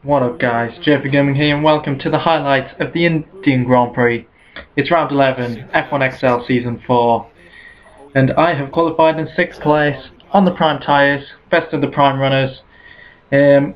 What up guys, JayFerGaming here and welcome to the highlights of the Indian Grand Prix. It's round 11, F1XL Season 4, and I have qualified in 6th place on the prime tyres, best of the prime runners.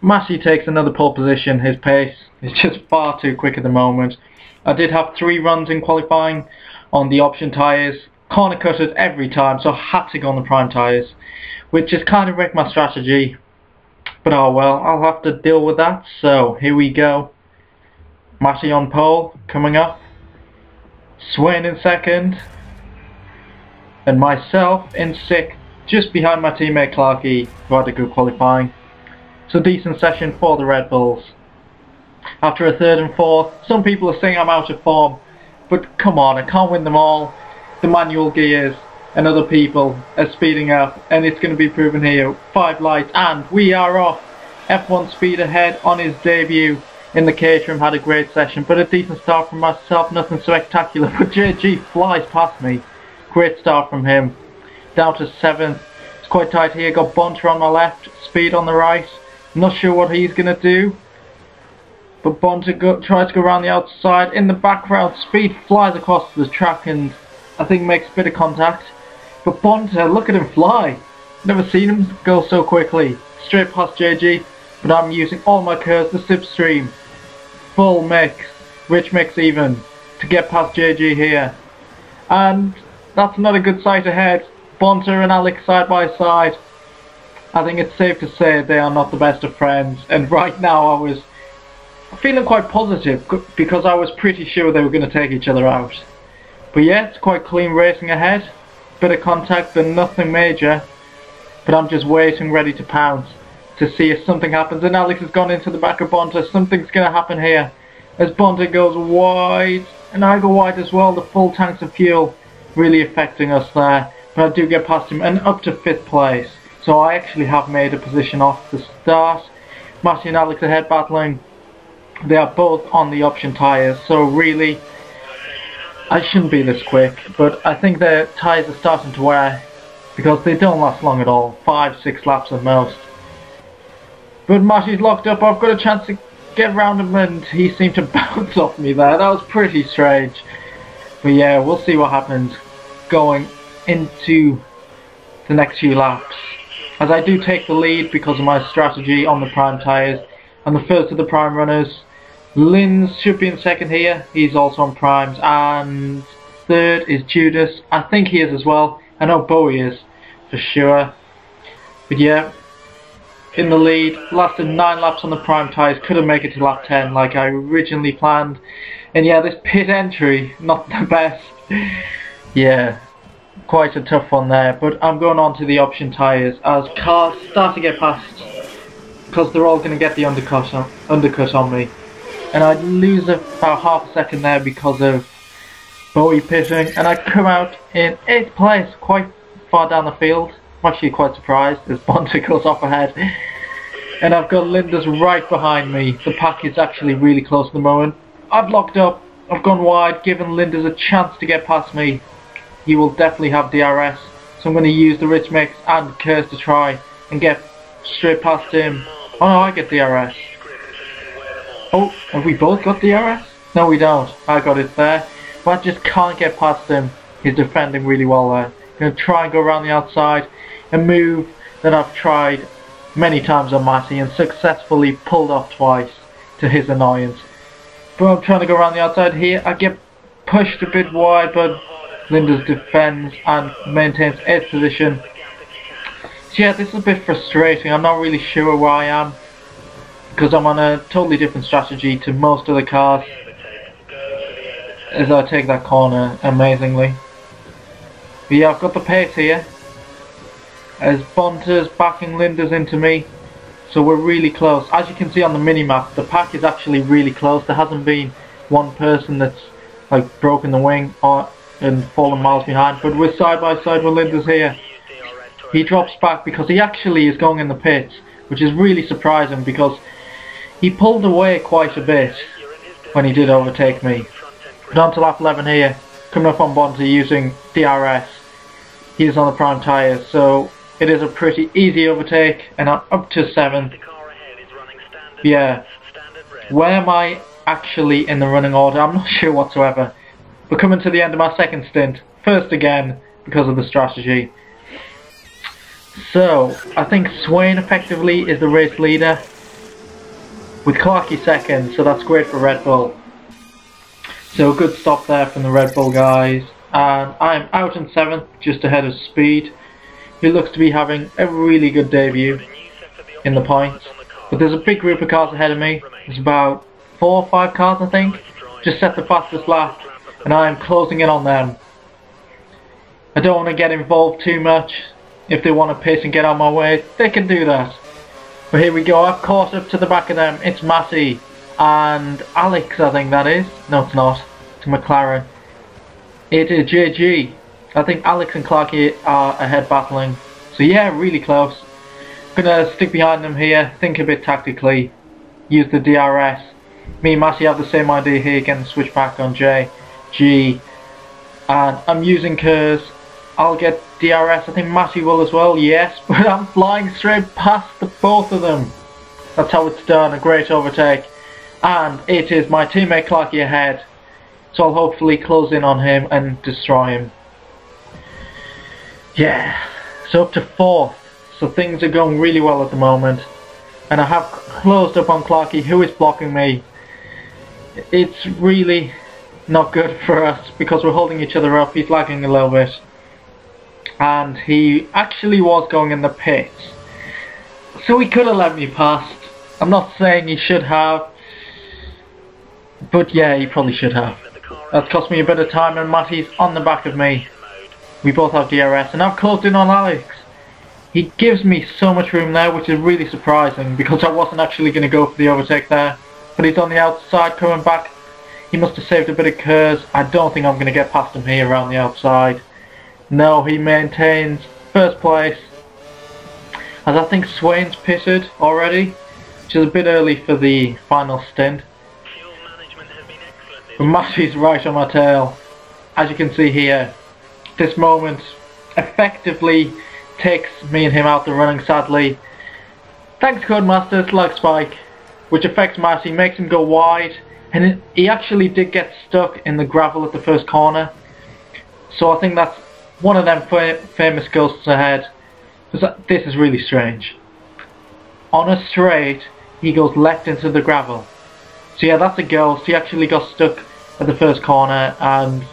Massey takes another pole position. His pace is just far too quick at the moment. I did have 3 runs in qualifying on the option tyres, corner cut it every time, so I had to go on the prime tyres, which just kind of wrecked my strategy. But oh well, I'll have to deal with that. So here we go. Massey on pole, coming up. Swain in 2nd. And myself in 6th, just behind my teammate Clarkey, who had a good qualifying. So decent session for the Red Bulls. After a 3rd and 4th, some people are saying I'm out of form. But come on, I can't win them all. The manual gears and other people are speeding up, and it's going to be proven here. 5 lights and we are off. F1 speed ahead on his debut in the catering, had a great session, but a decent start from myself, nothing spectacular, but JG flies past me. Great start from him. Down to 7th, it's quite tight here, got Bonter on my left, speed on the right, not sure what he's going to do, but Bonter tries to go around the outside. In the background, speed flies across the track and I think makes a bit of contact. But Bonter, look at him fly. Never seen him go so quickly. Straight past JG, but I'm using all my curves, the slipstream, full mix, rich mix even, to get past JG here. And that's not a good sight ahead. Bonter and Alex side by side. I think it's safe to say they are not the best of friends. And right now I was feeling quite positive because I was pretty sure they were going to take each other out. But yeah, it's quite clean racing ahead. Bit of contact, but nothing major. But I'm just waiting, ready to pounce to see if something happens. And Alex has gone into the back of Bonter. Something's going to happen here as Bonter goes wide and I go wide as well. The full tanks of fuel really affecting us there. But I do get past him and up to 5th place. So I actually have made a position off the start. Massey and Alex ahead battling. They are both on the option tyres, so really I shouldn't be this quick, but I think their tyres are starting to wear because they don't last long at all, 5-6 laps at most. But Massey's locked up. I've got a chance to get around him and he seemed to bounce off me there. That was pretty strange. But yeah, we'll see what happens going into the next few laps, as I do take the lead because of my strategy on the prime tyres. And the first of the prime runners, Linz should be in 2nd here. He's also on primes. And 3rd is Judas. I think he is as well. I know Bowie is for sure. But yeah, in the lead. Lasted 9 laps on the prime tyres. Couldn't make it to lap 10 like I originally planned. And yeah, this pit entry, not the best. Yeah, quite a tough one there. But I'm going on to the option tyres as cars start to get past, because they're all going to get the undercut on me. And I lose about half a second there because of Bowie pitting, and I come out in 8th place, quite far down the field. I'm actually quite surprised as Bonter goes off ahead. And I've got Linda's right behind me. The pack is actually really close at the moment. I've locked up, I've gone wide, given Linda's a chance to get past me. He will definitely have DRS, so I'm going to use the rich mix and curves to try and get straight past him. Oh no, I get DRS. Oh, have we both got DRS? No, we don't. I got it there. But I just can't get past him. He's defending really well there. I'm going to try and go around the outside. A move that I've tried many times on Massey and successfully pulled off twice to his annoyance. But I'm trying to go around the outside here. I get pushed a bit wide, but Linda's defends and maintains 8th position. So yeah, this is a bit frustrating. I'm not really sure where I am, because I'm on a totally different strategy to most of the cars as I take that corner amazingly. But yeah, I've got the pace here as Bonter's backing Linda's into me, so we're really close. As you can see on the mini-map, the pack is actually really close. There hasn't been one person that's like broken the wing and fallen miles behind, but we're side by side with Linda's here. He drops back because he actually is going in the pits, which is really surprising because he pulled away quite a bit when he did overtake me. But on to lap 11 here, coming up on Bonter using DRS. He's on the prime tyres, so It is a pretty easy overtake, and I'm up to 7th. Yeah, Where am I actually in the running order? I'm not sure whatsoever. We're coming to the end of my second stint. First again, because of the strategy. So, I think Swain effectively is the race leader, with Clarkey second, so that's great for Red Bull. So a good stop there from the Red Bull guys. And I'm out in 7th, just ahead of Speed, who looks to be having a really good debut in the points. But there's a big group of cars ahead of me. There's about 4 or 5 cars I think. Just set the fastest lap, and I'm closing in on them. I don't want to get involved too much. If they want to pace and get on my way, they can do that. But here we go, I've caught up to the back of them. It's Matty and Alex, I think that is. No, it's not. It's McLaren. It is JG. I think Alex and Clarkey are ahead battling. So yeah, really close. Gonna stick behind them here, think a bit tactically, use the DRS. Me and Matty have the same idea here, getting the switch back on JG. And I'm using Kers. I'll get DRS, I think Matty will as well, yes, but I'm flying straight past the both of them. That's how it's done, a great overtake. And it is my teammate Clarkey ahead, so I'll hopefully close in on him and destroy him. Yeah, so up to 4th, so things are going really well at the moment. And I have closed up on Clarkey, who is blocking me. It's really not good for us, because we're holding each other up, he's lagging a little bit. And he actually was going in the pits, so he could have let me past. I'm not saying he should have, but yeah, he probably should have. That's cost me a bit of time, and Matty's on the back of me. We both have DRS, and I've closed in on Alex. He gives me so much room there, which is really surprising, because I wasn't actually going to go for the overtake there. But he's on the outside coming back. He must have saved a bit of Kers. I don't think I'm going to get past him here around the outside. No, he maintains first place, as I think Swain's pitted already, which is a bit early for the final stint. But Matty's right on my tail. As you can see here, this moment effectively takes me and him out the running, sadly. Thanks Codemasters, like Spike, which affects Matty, makes him go wide, and he actually did get stuck in the gravel at the first corner. So I think that's one of them famous ghosts ahead. This is really strange. On a straight, he goes left into the gravel. So yeah, that's a ghost. He actually got stuck at the first corner, and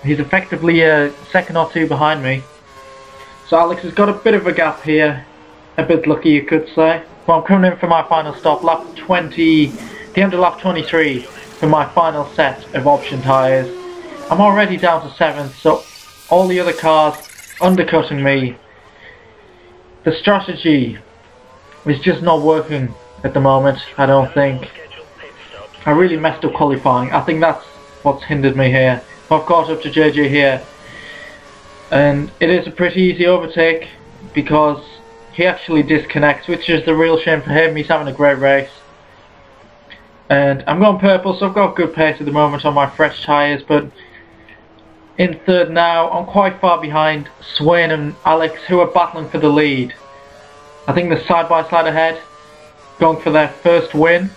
he's effectively a second or 2 behind me. So Alex has got a bit of a gap here. A bit lucky, you could say. Well, I'm coming in for my final stop, lap 20, the end of lap 23, for my final set of option tyres. I'm already down to 7th, so all the other cars undercutting me. The strategy is just not working at the moment, I don't think. I really messed up qualifying. I think that's what's hindered me here. I've caught up to JJ here, and it is a pretty easy overtake because he actually disconnects, which is the real shame for him. He's having a great race. And I'm going purple, so I've got good pace at the moment on my fresh tyres, but in 3rd now, I'm quite far behind Swain and Alex, who are battling for the lead. I think they're side by side ahead, going for their first win,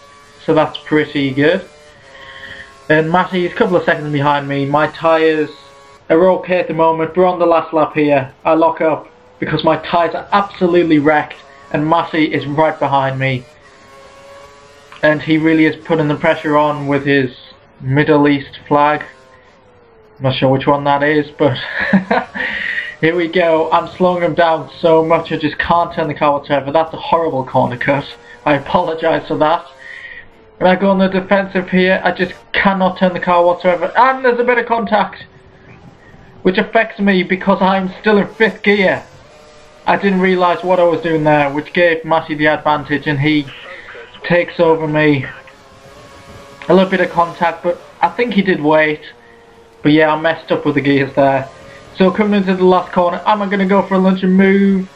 so that's pretty good. And Matty's a couple of seconds behind me. My tyres are okay at the moment. We're on the last lap here. I lock up because my tyres are absolutely wrecked, and Matty is right behind me. And he really is putting the pressure on with his Middle East flag. Not sure which one that is, but here we go. I'm slowing him down so much I just can't turn the car whatsoever. That's a horrible corner cut. I apologise for that. When I go on the defensive here, I just cannot turn the car whatsoever. And there's a bit of contact, which affects me because I'm still in 5th gear. I didn't realise what I was doing there, which gave Matty the advantage, and he takes over me. A little bit of contact, but I think he did wait. But yeah, I messed up with the gears there. So coming into the last corner, am I going to go for a lunge and move?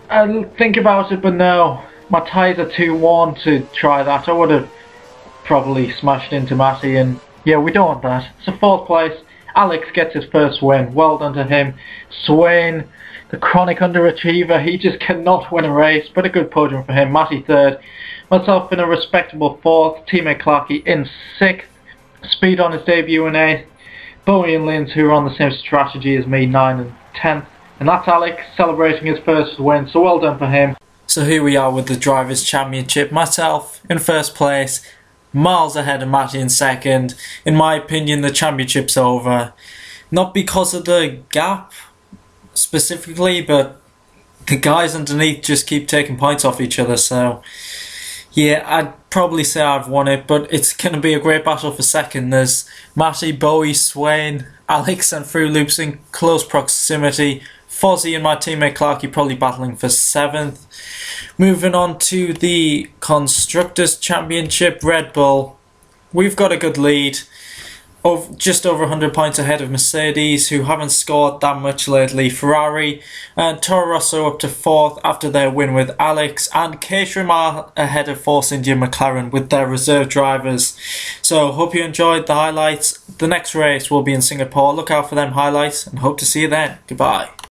I'll think about it, but no. My tyres are too worn to try that. I would have probably smashed into Matty, and yeah, we don't want that. So 4th place, Alex gets his first win. Well done to him. Swain the chronic underachiever. He just cannot win a race, but a good podium for him. Matty 3rd, myself in a respectable 4th, teammate Clarkey in 6th, Speed on his debut in 8th, Bowie and Linz, who are on the same strategy as me, 9th and 10th, and that's Alex celebrating his first win, so well done for him. So here we are with the Drivers' Championship. Myself in 1st place, miles ahead of Matty in 2nd. In my opinion, the championship's over. Not because of the gap specifically, but the guys underneath just keep taking points off each other, so yeah, I'd probably say I've won it, but it's going to be a great battle for 2nd. There's Matty, Bowie, Swain, Alex and Fruit Loops in close proximity. Fozzie and my teammate Clarkey probably battling for 7th. Moving on to the Constructors' Championship, Red Bull. We've got a good lead. Just over 100 points ahead of Mercedes, who haven't scored that much lately. Ferrari and Toro Rosso up to 4th after their win with Alex, and Caterham are ahead of Force India McLaren with their reserve drivers. So hope you enjoyed the highlights. The next race will be in Singapore. Look out for them highlights and hope to see you then. Goodbye.